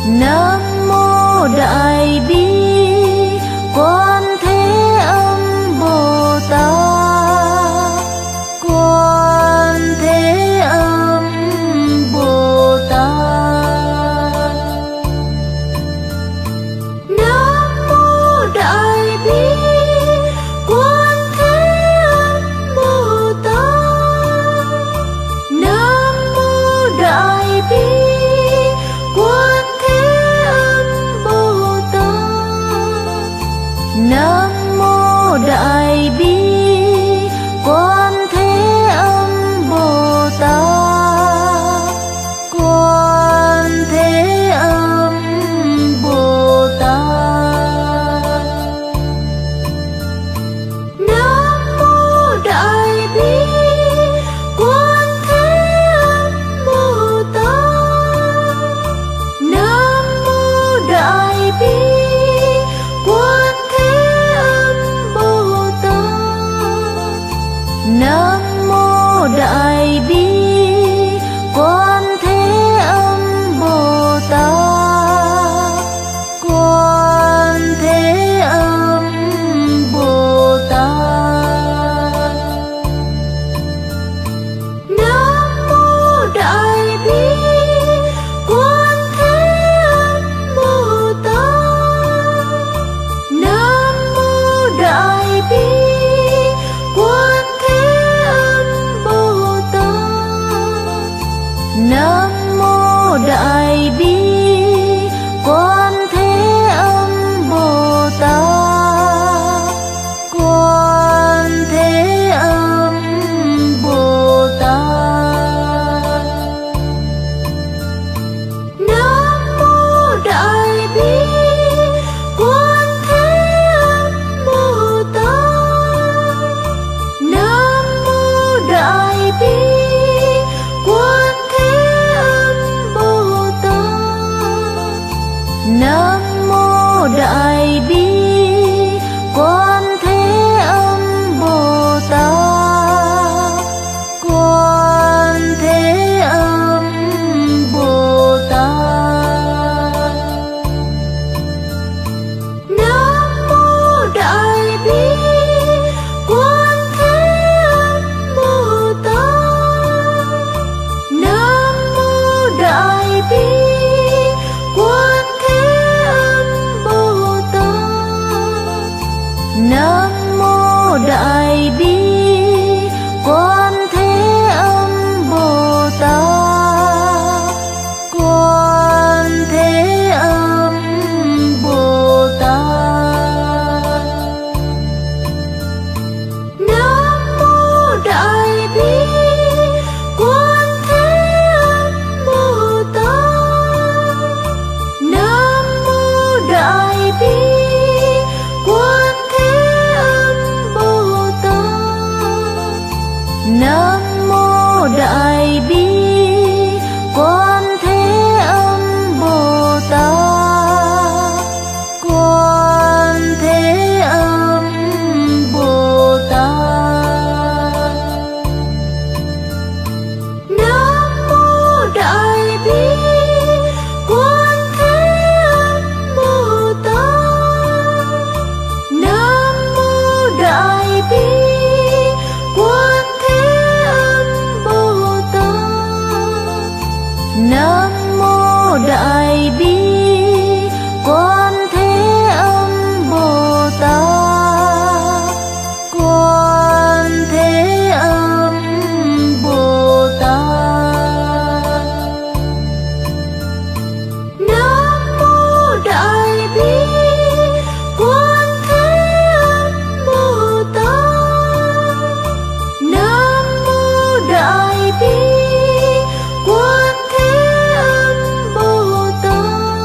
Nam mô Đại Bi Quan Thế Âm Bồ Tát. Quan Thế Âm Bồ Tát. Nam mô Đại Bi Quan Thế Âm Bồ Tát. Nam mô Đại Bi Quan Thế Âm Bồ Tát. Nam mô Đại Bi Quan Thế Âm Bồ Tát. Quan Thế Âm Bồ Tát. Nam mô Đại Bi Quan Thế Âm Bồ Tát. Nam mô Đại Bi Quan Thế Âm Bồ Tát. Nam mô Đại Bi Quan Thế Âm Bồ Tát. Quan Thế Âm Bồ Tát. Nam mô Đại Bi Quan Thế Âm Bồ Tát. Nam mô Đại Bi Quan Thế Âm Bồ Tát. Nam mô Đại Bi Quan Thế Âm Bồ Tát. Quan Thế Âm Bồ Tát. Nam mô Đại Bi Quan Thế Âm Bồ Tát. Nam mô Đại Bi Quan Thế Âm Bồ Tát. Nam mô Đại Bi Quan Thế Âm Bồ Tát. Quan Thế Âm Bồ Tát. Nam mô Đại Bi Quan Thế Âm Bồ Tát. Nam mô Đại Bi Quan Thế Âm Bồ Tát. Nam mô Đại Bi Quan Thế Âm Bồ Tát. Quan Thế Âm Bồ Tát. Nam mô Đại Bi Quan Thế Âm Bồ Tát. Nam mô Đại Bi Quan Thế Âm Bồ Tát. Nam mô Đại Bi Quan Thế Âm Bồ Tát. Quan Thế Âm Bồ Tát. Nam mô Đại Bi Quan Thế Âm Bồ Tát. Nam mô Đại Bi Quan Thế Âm Bồ Tát. Nam mô Đại Bi Quan Thế Âm Bồ Tát. Quan Thế Âm Bồ Tát. Nam mô Đại Bi Quan Thế Âm Bồ Tát. Nam mô Đại Bi Quan Thế Âm Bồ Tát.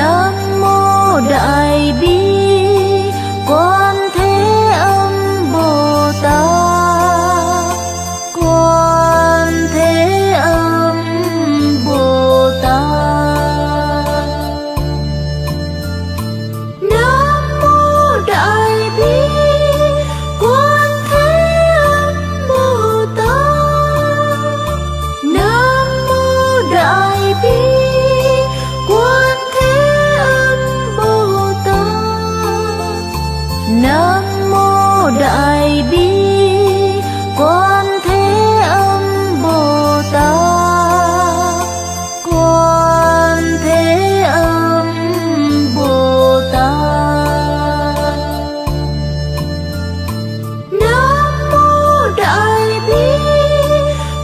Nam mô Đại Bi Quan Thế Âm Bồ Tát. Quan Thế Âm Bồ Tát. Nam mô Đại Bi Quan Thế Âm Bồ Tát. Nam mô Đại Bi Quan Thế Âm Bồ Tát. Nam mô Đại Bi Quan Thế Âm Bồ Tát. Quan Thế Âm Bồ Tát. Nam mô Đại Bi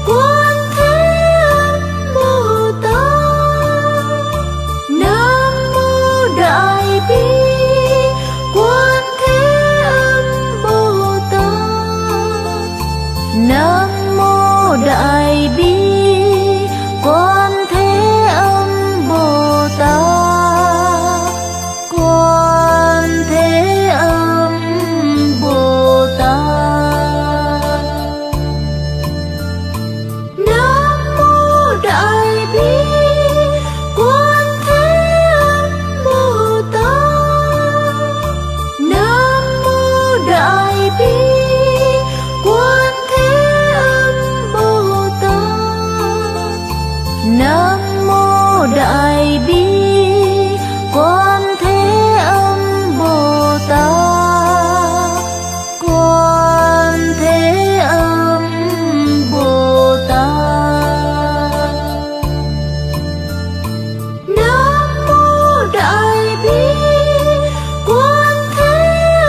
Quan Thế Âm Bồ Tát. Nam mô Đại Bi Quan Thế Âm Bồ Tát. Nam mô Đại Bi Quan Thế Âm Bồ Tát. Quan Thế Âm Bồ Tát. Nam mô Đại Bi Quan Thế Âm Bồ Tát. Nam mô Đại Bi Quan Thế Âm Bồ Tát. Nam mô Đại Bi Quan Thế Âm Bồ Tát. Quan Thế Âm Bồ Tát. Nam mô Đại Bi Quan Thế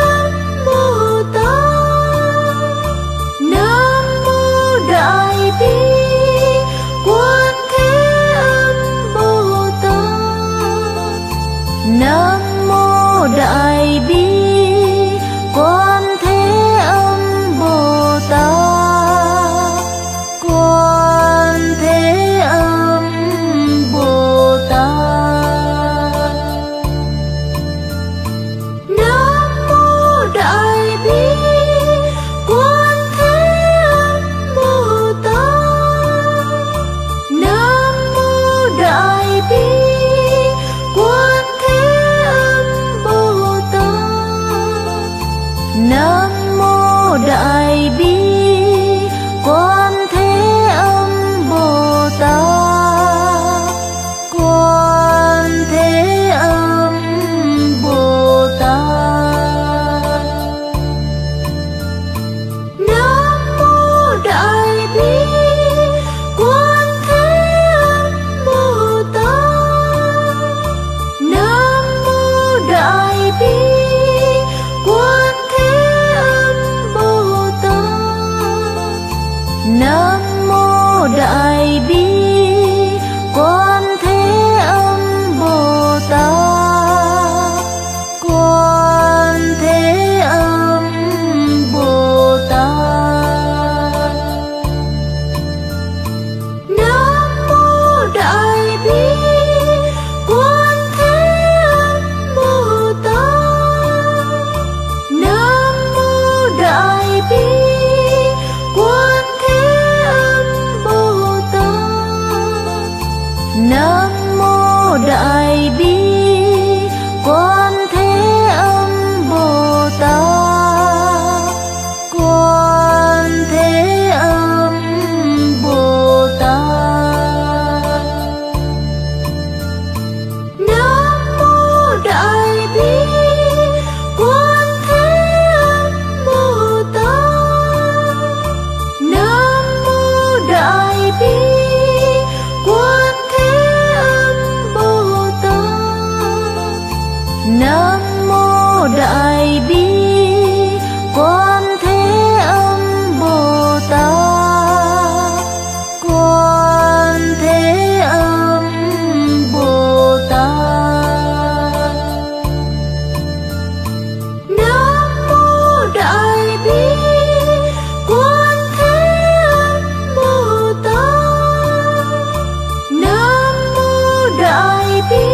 Âm Bồ Tát. Nam mô Đại Bi Quan Thế Âm Bồ Tát. Nam mô Đại Bi Quan Thế Âm Bồ Tát. Quan Thế Âm Bồ Tát. Nam mô Đại Bi Quan Thế Âm Bồ Tát. Nam mô Đại Bi Quan Thế Âm Bồ Tát. Nam mô Đại Bi Quan Thế Âm Bồ Tát. Quan Thế Âm Bồ Tát. Nam mô Đại Bi Quan Thế Âm Bồ Tát. Nam mô Đại Bi Quan Thế Âm Bồ Tát. Nam mô Đại Bi Quan Thế Âm Bồ Tát. Quan Thế Âm Bồ Tát. Nam mô Đại Bi Quan Thế Âm Bồ Tát. Nam mô Đại Bi Quan Thế Âm Bồ Tát. Nam mô Đại Bi Quan Thế Âm Bồ Tát. Quan Thế Âm Bồ Tát. Nam mô Đại Bi Quan Thế Âm Bồ Tát. Nam mô Đại Bi Quan Thế Âm Bồ Tát. Nam mô Đại Bi Quan Thế Âm Bồ Tát. Quan Thế Âm Bồ Tát. Nam mô Đại Bi Quan Thế Âm Bồ Tát. Nam mô Đại Bi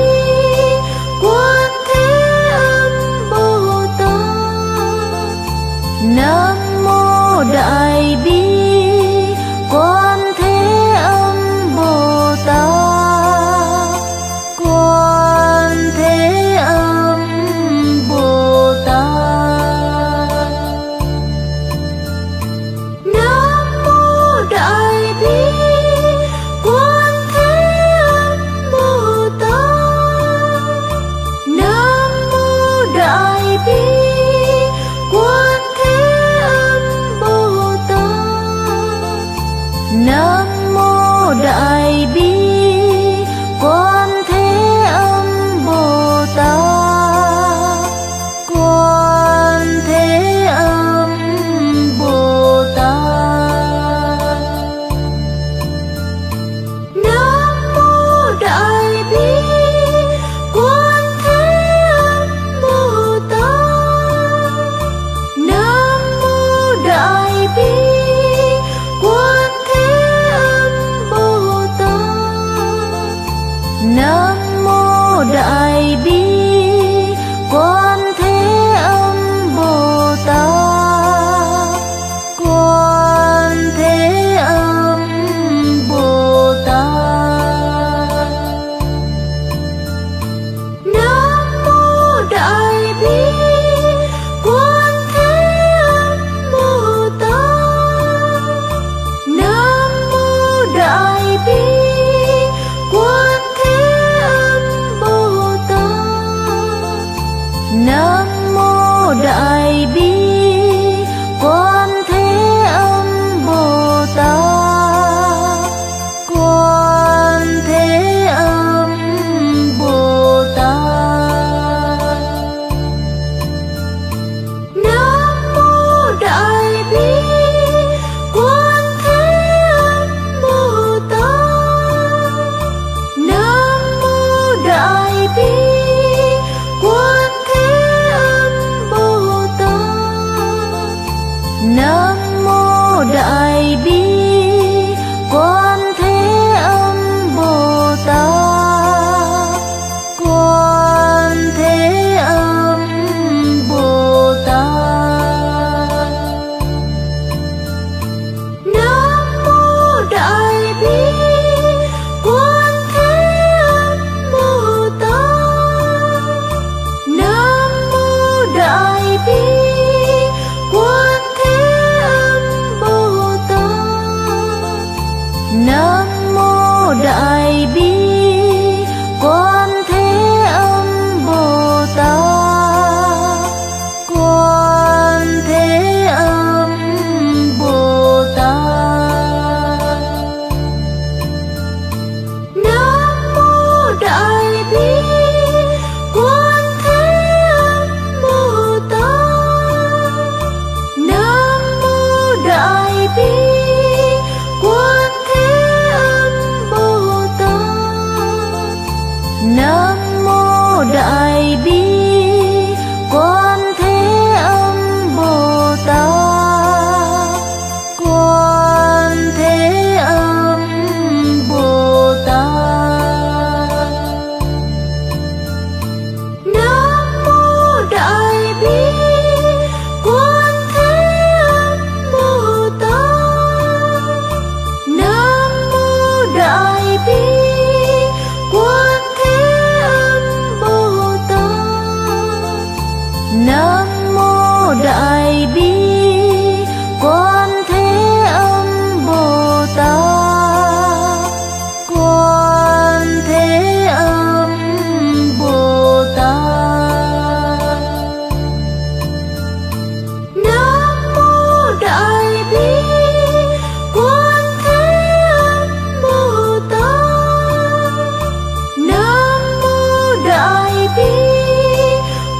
Nam mô Đại Bi Quan Thế Âm Bồ Tát. Quan Thế Âm Bồ Tát. Nam mô Đại Bi Quan Thế Âm Bồ Tát. Nam mô Đại Bi Quan Thế Âm Bồ Tát. Nam mô Đại Bi Quan Thế Âm Bồ Tát. Quan Thế Âm Bồ Tát. Nam mô Đại Bi Quan Thế Âm Bồ Tát. Nam mô Đại Bi Quan Thế Âm Bồ Tát. Nam mô Đại Bi Quan Thế Âm Bồ Tát. Quan Thế Âm Bồ Tát. Nam mô Đại Bi Quan Thế Âm Bồ Tát. Nam mô Đại Bi Quan Thế Âm Bồ Tát. Nam mô Đại Bi Quan Thế Âm Bồ Tát. Quan Thế Âm Bồ Tát. Nam mô Đại Bi Quan Thế Âm Bồ Tát. Nam mô Đại Bi Quan Thế Âm Bồ Tát. Nam mô Đại Bi Quan Thế Âm Bồ Tát. Quan Thế Âm Bồ Tát. Nam mô Đại Bi Quan Thế Âm Bồ Tát. Nam mô Đại Bi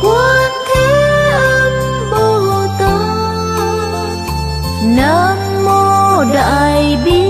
Quan Thế Âm Bồ Tát. Nam mô Đại Bi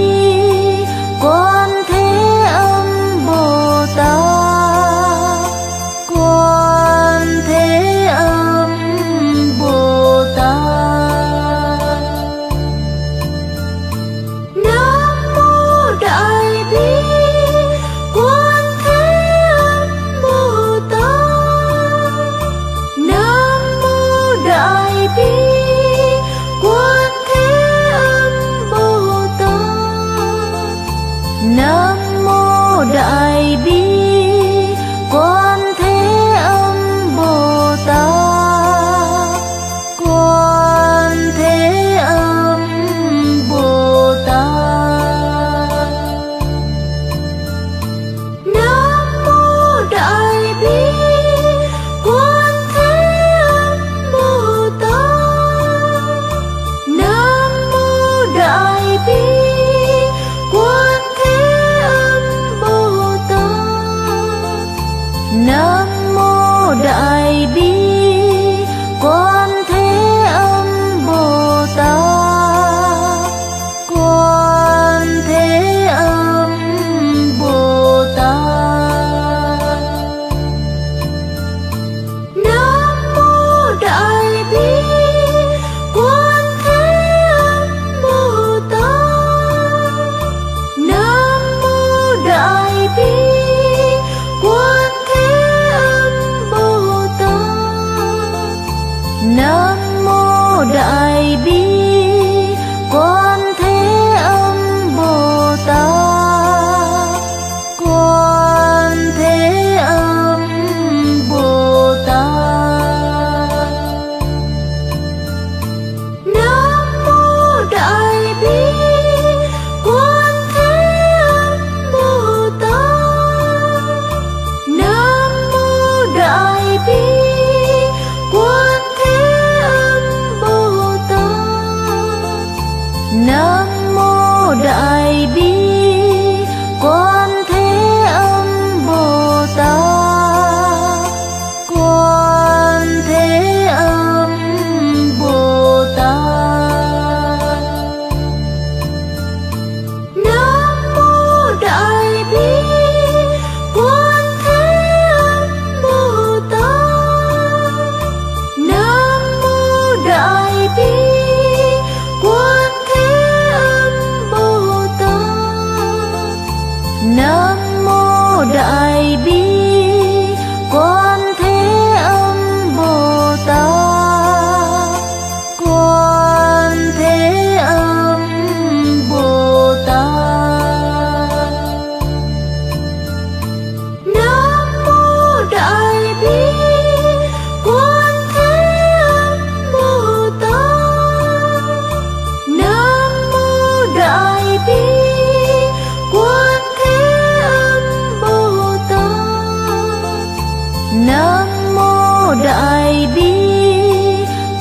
Đại Bi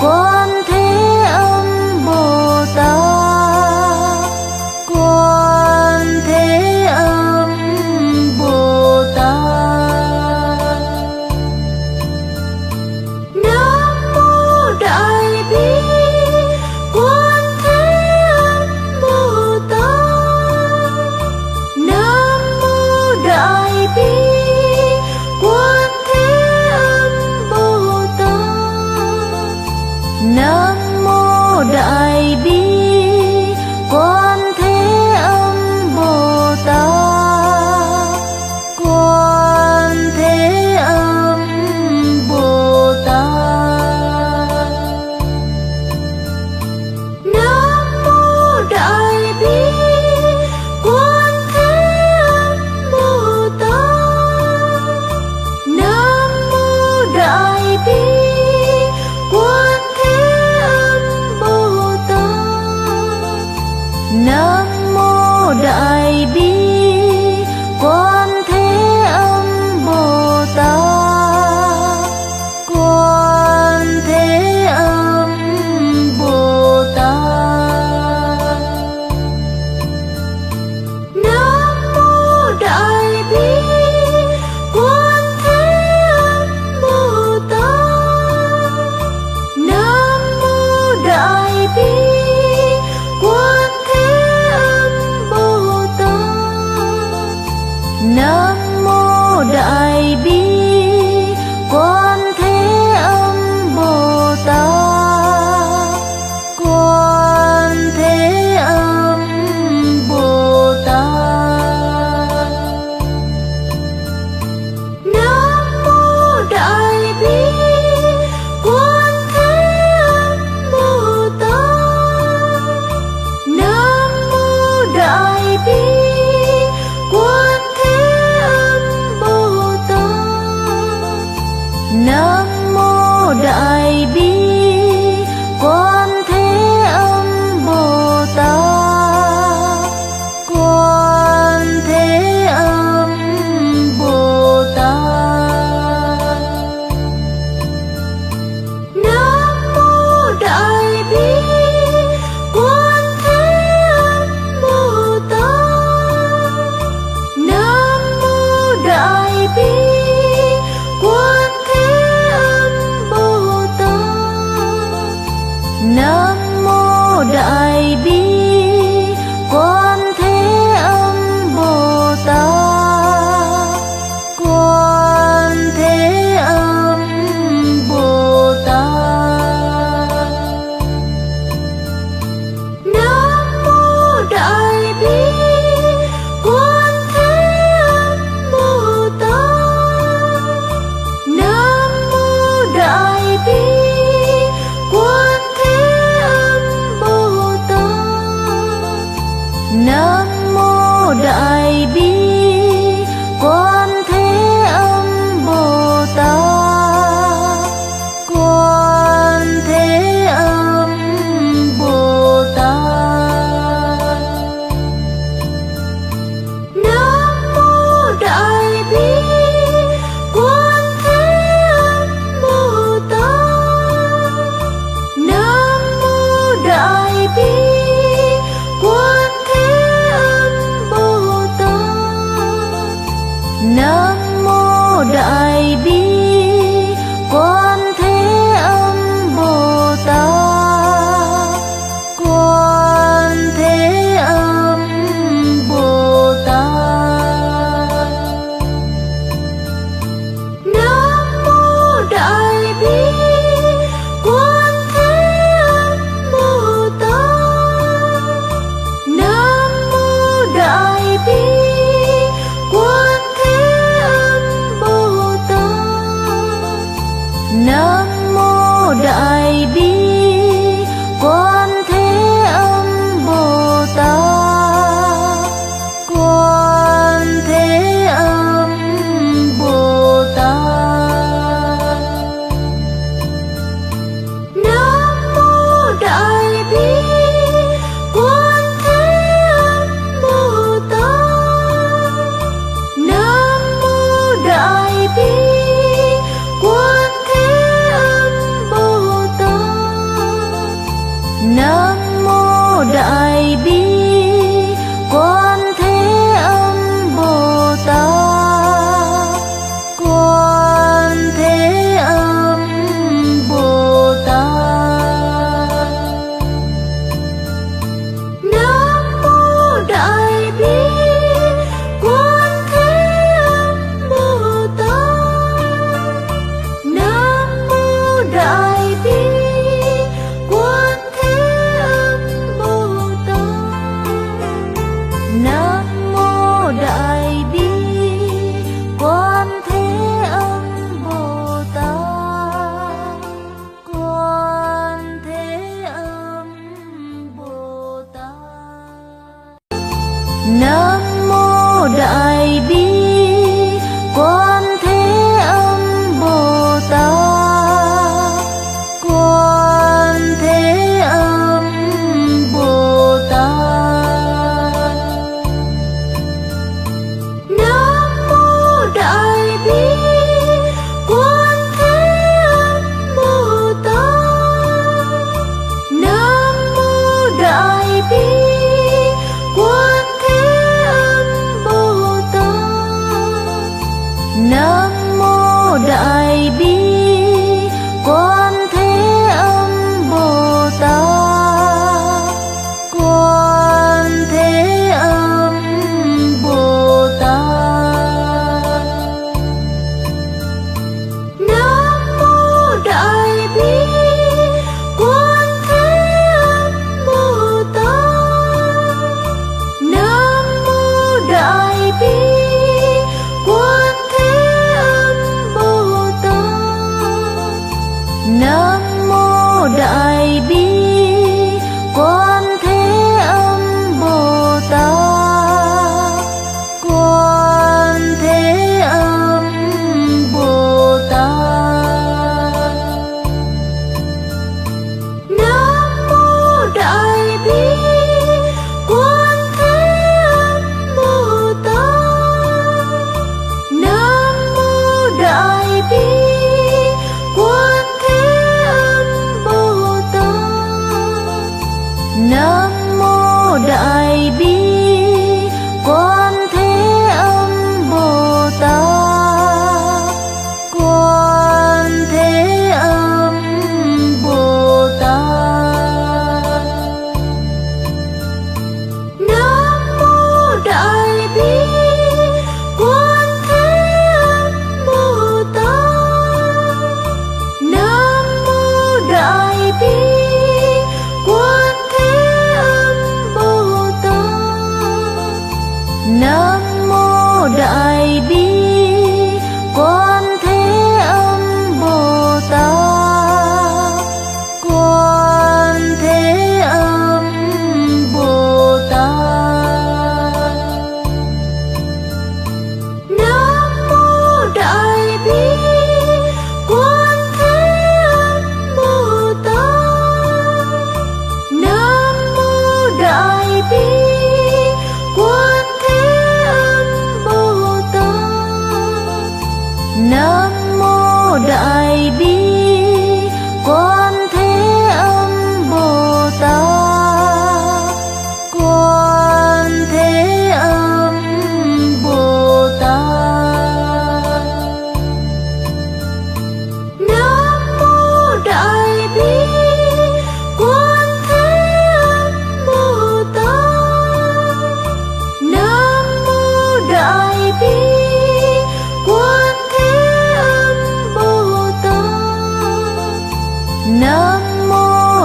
Quan Thế Âm Bồ Tát. Quan Thế Âm Bồ Tát. Nam mô Đại Bi Quan Thế Âm Bồ Tát. Nam mô Đại Bi Quan Thế Âm Bồ Tát. Nam mô Đại Bi Quan Thế Âm Bồ Tát. Quan Thế Âm Bồ Tát. Nam mô Đại Bi Quan Thế Âm Bồ Tát. Nam mô Đại Bi Quan Thế Âm Bồ Tát. Nam mô Đại Bi Quan Thế Âm Bồ Tát. Quan Thế Âm Bồ Tát. Nam mô Đại Bi Quan Thế Âm Bồ Tát. Nam mô Đại Bi Quan Thế Âm Bồ Tát. Nam mô Đại Bi Quan Thế Âm Bồ Tát. Quan Thế Âm Bồ Tát. Nam mô Đại Bi Quan Thế Âm Bồ Tát. Nam mô Đại Bi Quan Thế Âm Bồ Tát. Nam mô Đại Bi Quan Thế Âm Bồ Tát. Quan Thế Âm Bồ Tát. Nam mô Đại Bi Quan Thế Âm Bồ Tát. Nam mô Đại Bi Quan Thế Âm Bồ Tát. Nam mô Đại Bi Quan Thế Âm Bồ Tát. Quan Thế Âm Bồ Tát. Nam mô Đại Bi Quan Thế Âm Bồ Tát. Nam mô Đại Bi Quan Thế Âm Bồ Tát. Nam mô Đại Bi Quan Thế Âm Bồ Tát. Quan Thế Âm Bồ Tát. Nam mô Đại Bi Quan Thế Âm Bồ Tát. Nam mô Đại Bi Quan Thế Âm Bồ Tát. Nam mô Đại Bi Quan Thế Âm Bồ Tát. Quan Thế Âm Bồ Tát. Nam mô Đại Bi Quan Thế Âm Bồ Tát. Nam mô Đại Bi Quan Thế Âm Bồ Tát. Nam mô Đại Bi Quan Thế Âm Bồ Tát. Quan Thế Âm Bồ Tát. Nam mô Đại Bi Quan Thế Âm Bồ Tát. Nam mô Đại Bi Quan Thế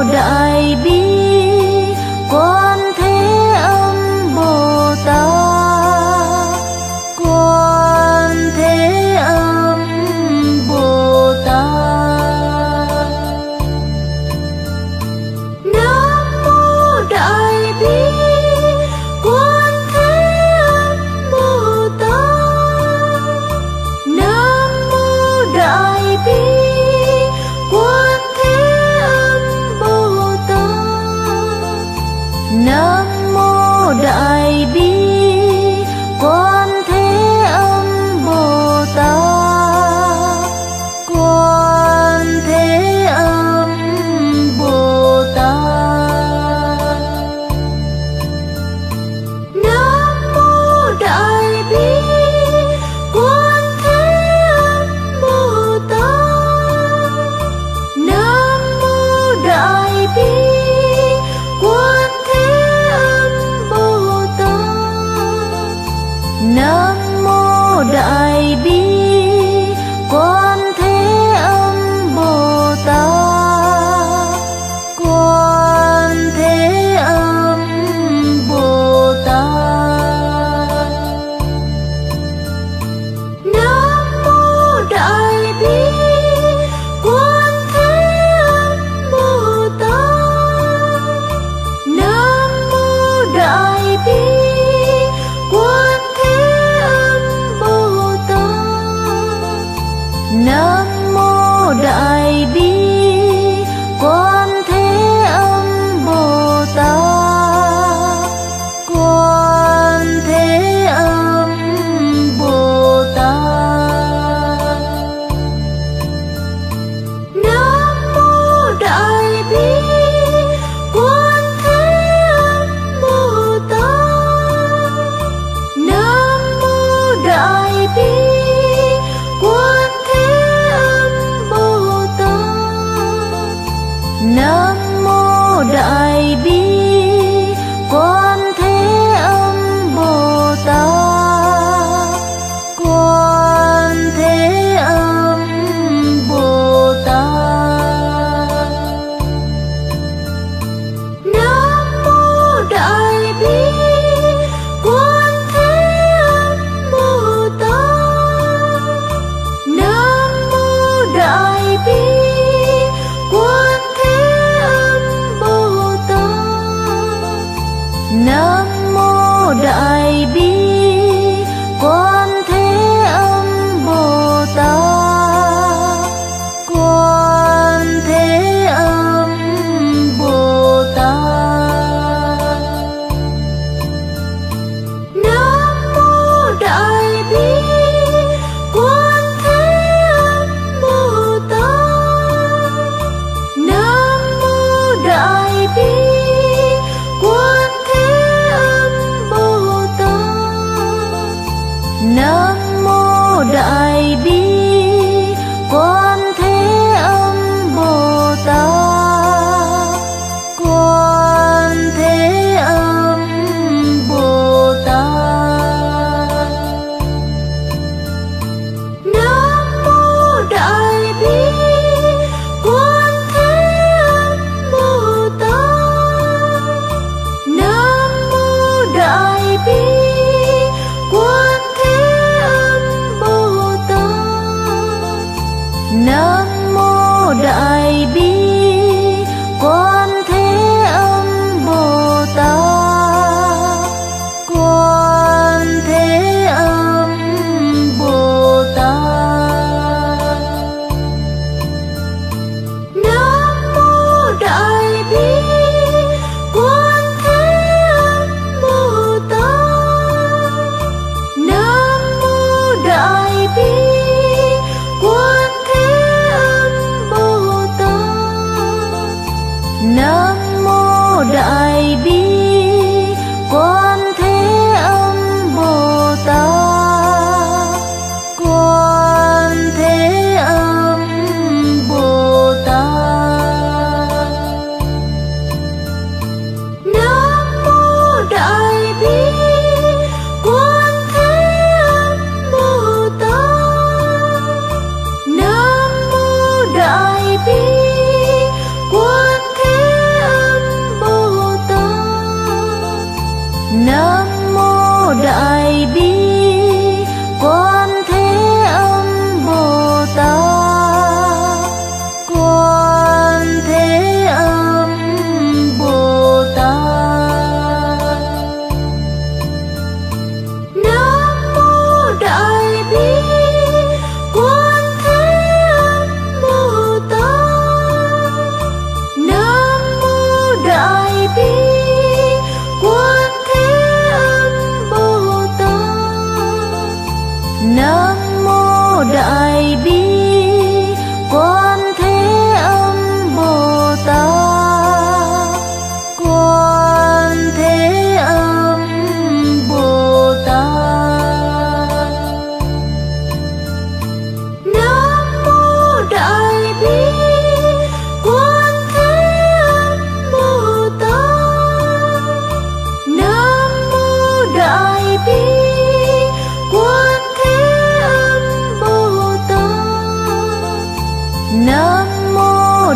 Đại Bi Quan Thế Âm Bồ Tát, Quan Thế Âm Bồ Tát. Nam mô Đại Bi Quan Thế Âm Bồ Tát. Nam mô Đại Bi Quan Thế Âm Bồ Tát.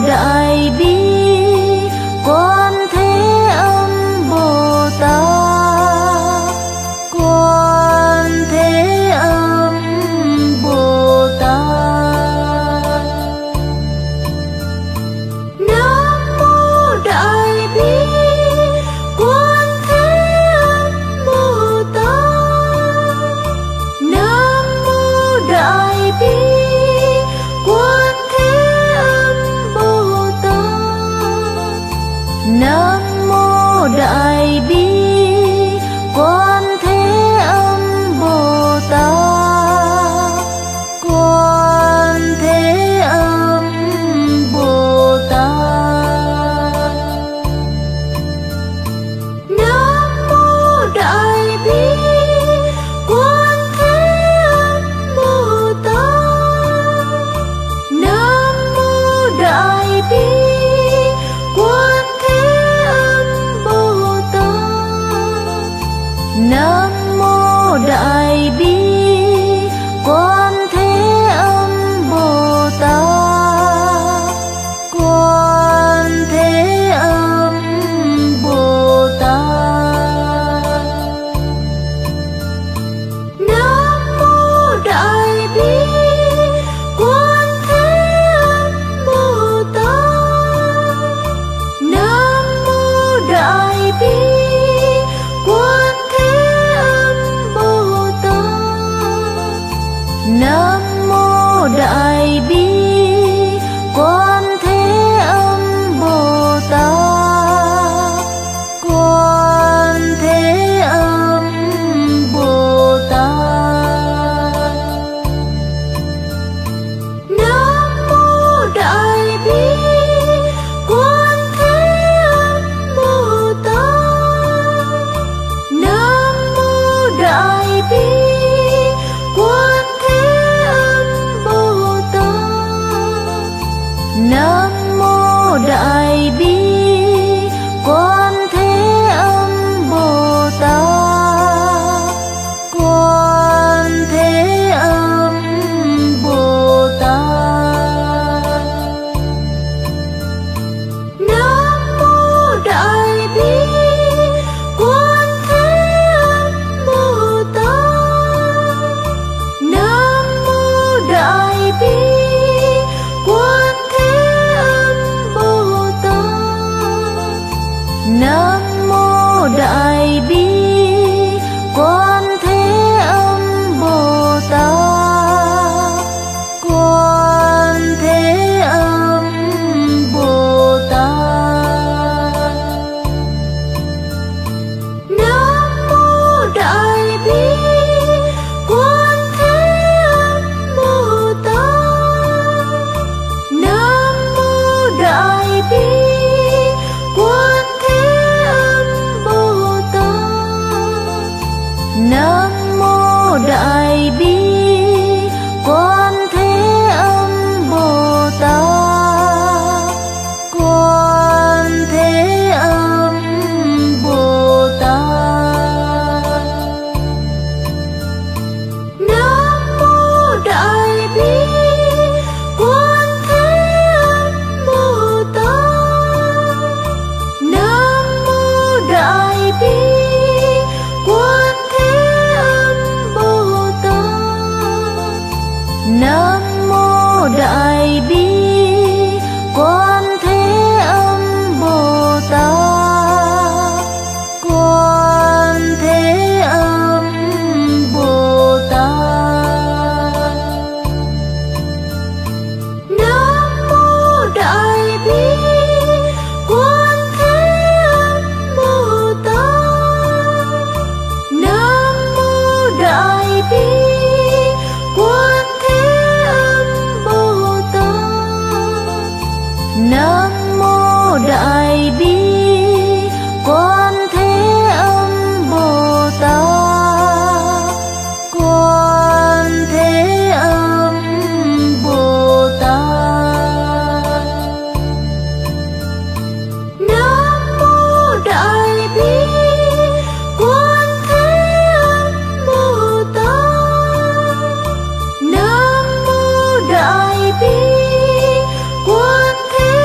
Đại Bi Quan Thế Âm Bồ Tát. Quan Thế Âm Bồ Tát. Nam mô Đại Bi Quan Thế Âm Bồ Tát. Nam mô Đại Bi Quan Thế Âm Bồ Tát. Nam mô Đại Bi Quan Thế Âm Bồ Tát. Quan Thế Âm Bồ Tát. Nam mô Đại Bi Quan Thế Âm Bồ Tát. Nam mô Đại Bi Quan Thế Âm Bồ Tát. Nam mô Đại Bi Quan Thế Âm Bồ Tát. Quan Thế Âm Bồ Tát. Nam mô Đại Bi Quan Thế Âm Bồ Tát. Nam mô Đại Bi Quan Thế Âm Bồ Tát. Nam mô Đại Bi Quan Thế Âm Bồ Tát. Quan Thế Âm Bồ Tát. Nam mô Đại Bi Quan Thế Âm Bồ Tát. Nam mô Đại Bi Quan Thế Âm Bồ Tát. Nam mô Đại Bi Quan Thế Âm Bồ Tát. Quan Thế Âm Bồ Tát. Nam mô Đại Bi Quan Thế Âm Bồ Tát. Nam mô Đại Bi Quan Thế Âm Bồ Tát. Nam mô Đại Bi Quan Thế Âm Bồ Tát. Quan Thế Âm Bồ Tát. Nam mô Đại Bi Quan Thế Âm Bồ Tát. Nam mô Đại Bi Quan Thế Âm Bồ Tát. Nam mô Đại Bi Quan Thế Âm Bồ Tát. Quan Thế Âm Bồ Tát. Nam mô Đại Bi Quan Thế Âm Bồ Tát. Nam mô Đại Bi Quan Thế Âm Bồ Tát. Nam mô Đại Bi Quan Thế Âm Bồ Tát. Quan Thế Âm Bồ Tát. Nam mô Đại Bi Quan Thế Âm Bồ Tát. Nam mô Đại Bi Quan Thế Âm Bồ Tát. Nam mô Đại Bi Quan Thế Âm Bồ Tát. Quan Thế Âm Bồ Tát. Nam mô Đại Bi Quan Thế Âm Bồ Tát. Nam mô Đại Bi Quan Thế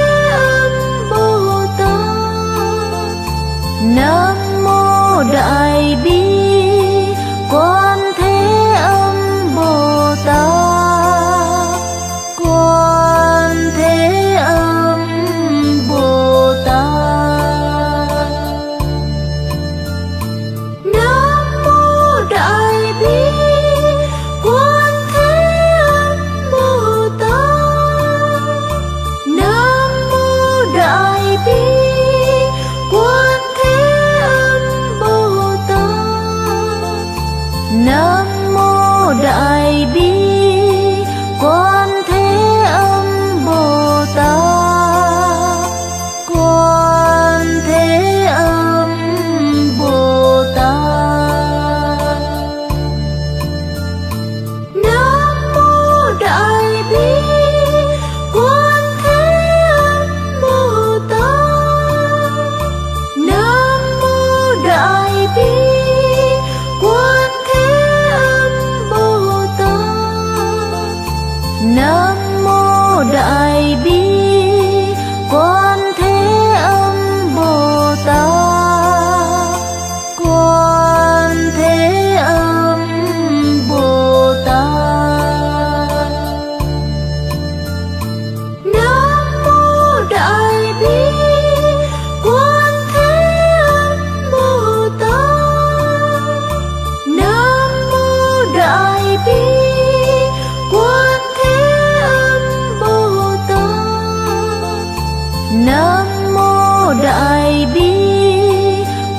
Đại Bi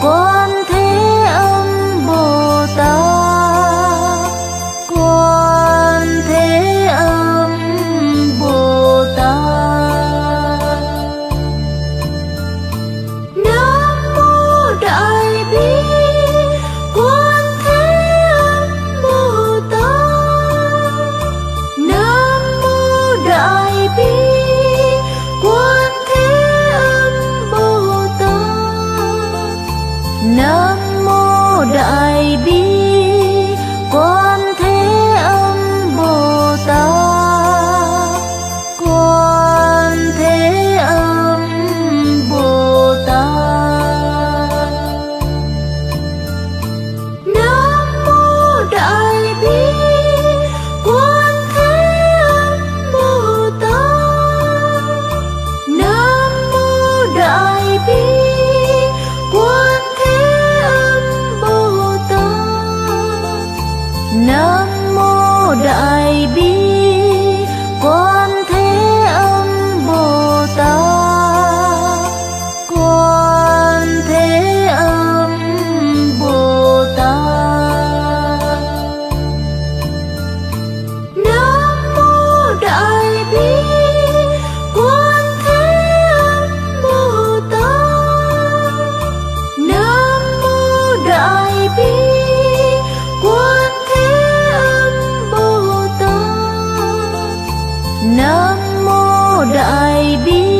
Quan Thế Âm Bồ Tát. Quan Thế Âm Bồ Tát. Nam mô Đại Bi Quan Thế Âm Bồ Tát. Nam mô Đại Bi Quan Thế Âm Bồ Tát. Nam mô Đại Bi Quan Thế Âm Bồ Tát. Quan Thế Âm Bồ Tát. Nam mô Đại Bi Quan Thế Âm Bồ Tát. Nam mô Đại Bi Quan Thế Âm Bồ Tát. Nam mô Đại Bi Quan Thế Âm Bồ Tát. Quan Thế Âm Bồ Tát. Nam mô Đại Bi Quan Thế Âm Bồ Tát. Nam mô Đại Bi Quan Thế Âm Bồ Tát. Nam mô Đại Bi